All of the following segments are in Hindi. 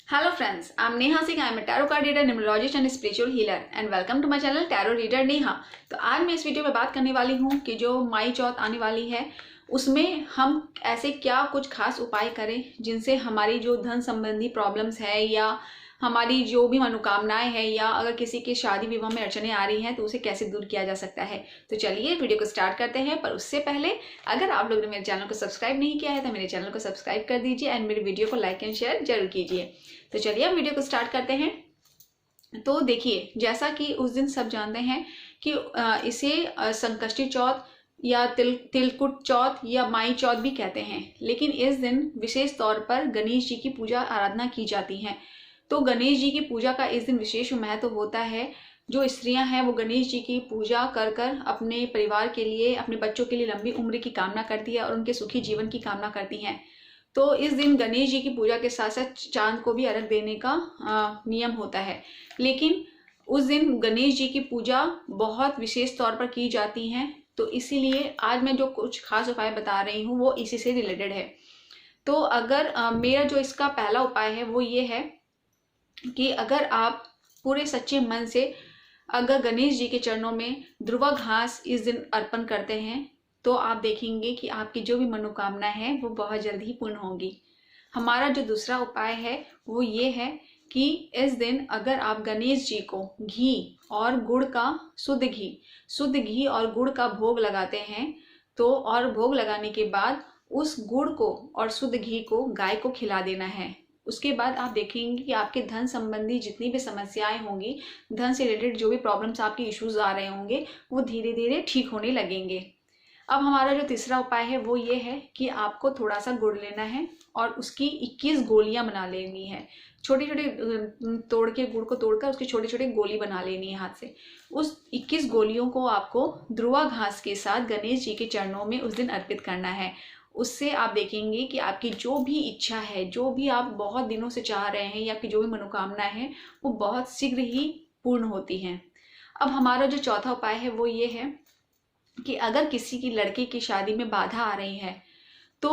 Hello friends, I'm Neha Singh. I'm a tarot card reader, numerologist and spiritual healer and welcome to my channel Tarot Reader Neha। तो आज मैं इस वीडियो में बात करने वाली हूँ कि जो माई चौथ आने वाली है उसमें हम ऐसे क्या कुछ खास उपाय करें जिनसे हमारी जो धन संबंधी प्रॉब्लम्स है या हमारी जो भी मनोकामनाएं हैं या अगर किसी की शादी विवाह में अड़चने आ रही हैं तो उसे कैसे दूर किया जा सकता है। तो चलिए वीडियो को स्टार्ट करते हैं। पर उससे पहले अगर आप लोगों ने मेरे चैनल को सब्सक्राइब नहीं किया है तो मेरे चैनल को सब्सक्राइब कर दीजिए एंड मेरे वीडियो को लाइक एंड शेयर जरूर कीजिए। तो चलिए अब वीडियो को स्टार्ट करते हैं। तो देखिए, जैसा कि उस दिन सब जानते हैं कि इसे संकष्टी चौथ या तिलकुट चौथ या माई चौथ भी कहते हैं, लेकिन इस दिन विशेष तौर पर गणेश जी की पूजा आराधना की जाती है। तो गणेश जी की पूजा का इस दिन विशेष महत्व होता है। जो स्त्रियां हैं वो गणेश जी की पूजा कर कर अपने परिवार के लिए, अपने बच्चों के लिए लंबी उम्र की कामना करती है और उनके सुखी जीवन की कामना करती हैं। तो इस दिन गणेश जी की पूजा के साथ साथ चांद को भी अर्घ देने का नियम होता है, लेकिन उस दिन गणेश जी की पूजा बहुत विशेष तौर पर की जाती है। तो इसीलिए आज मैं जो कुछ खास उपाय बता रही हूँ वो इसी से रिलेटेड है। तो अगर मेरा जो इसका पहला उपाय है वो ये है कि अगर आप पूरे सच्चे मन से अगर गणेश जी के चरणों में ध्रुवा घास इस दिन अर्पण करते हैं तो आप देखेंगे कि आपकी जो भी मनोकामना है वो बहुत जल्द ही पूर्ण होगी। हमारा जो दूसरा उपाय है वो ये है कि इस दिन अगर आप गणेश जी को घी और गुड़ का शुद्ध घी और गुड़ का भोग लगाते हैं तो और भोग लगाने के बाद उस गुड़ को और शुद्ध घी को गाय को खिला देना है। उसके बाद आप देखेंगे कि आपके धन संबंधी जितनी भी समस्याएं होंगी, धन से रिलेटेड जो भी प्रॉब्लम्स आपके इश्यूज आ रहे होंगे वो धीरे धीरे ठीक होने लगेंगे। अब हमारा जो तीसरा उपाय है वो ये है कि आपको थोड़ा सा गुड़ लेना है और उसकी 21 गोलियां बना लेनी है। छोटी छोटी तोड़ के गुड़ को तोड़कर उसकी छोटी छोटी गोली बना लेनी है हाथ से। उस 21 गोलियों को आपको ध्रुवा घास के साथ गणेश जी के चरणों में उस दिन अर्पित करना है। उससे आप देखेंगे कि आपकी जो भी इच्छा है, जो भी आप बहुत दिनों से चाह रहे हैं या आपकी जो भी मनोकामना है वो बहुत शीघ्र ही पूर्ण होती हैं। अब हमारा जो चौथा उपाय है वो ये है कि अगर किसी की लड़की की शादी में बाधा आ रही है तो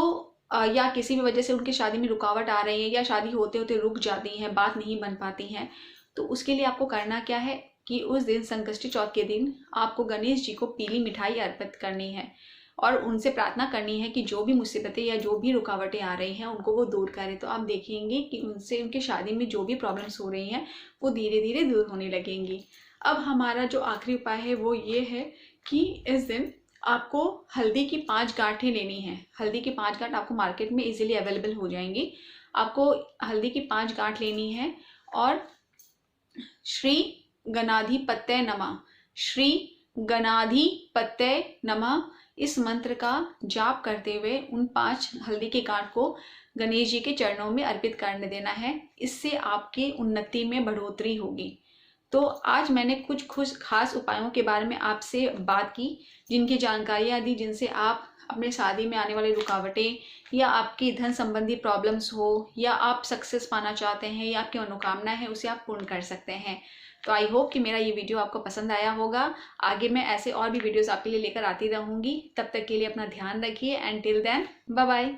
या किसी भी वजह से उनकी शादी में रुकावट आ रही है या शादी होते होते रुक जाती है, बात नहीं बन पाती है, तो उसके लिए आपको करना क्या है कि उस दिन संकष्टी चौथ के दिन आपको गणेश जी को पीली मिठाई अर्पित करनी है और उनसे प्रार्थना करनी है कि जो भी मुसीबतें या जो भी रुकावटें आ रही हैं उनको वो दूर करें। तो आप देखेंगे कि उनसे उनकी शादी में जो भी प्रॉब्लम्स हो रही हैं वो धीरे धीरे दूर होने लगेंगी। अब हमारा जो आखिरी उपाय है वो ये है कि इस दिन आपको हल्दी की 5 गांठें लेनी है। हल्दी की 5 गांठ आपको मार्केट में इजीली अवेलेबल हो जाएंगी। आपको हल्दी की 5 गांठ लेनी है और श्री गणाधिपतये नमः, श्री गणाधिपतये नमः इस मंत्र का जाप करते हुए उन 5 हल्दी की गांठ को गणेश जी के चरणों में अर्पित करने देना है। इससे आपकी उन्नति में बढ़ोतरी होगी। तो आज मैंने कुछ खास उपायों के बारे में आपसे बात की, जिनकी जानकारियां दी, जिनसे आप अपने शादी में आने वाली रुकावटें या आपकी धन संबंधी प्रॉब्लम्स हो या आप सक्सेस पाना चाहते हैं या आपकी मनोकामना है उसे आप पूर्ण कर सकते हैं। तो आई होप कि मेरा ये वीडियो आपको पसंद आया होगा। आगे मैं ऐसे और भी वीडियोस आपके लिए लेकर आती रहूँगी। तब तक के लिए अपना ध्यान रखिए and till then bye bye.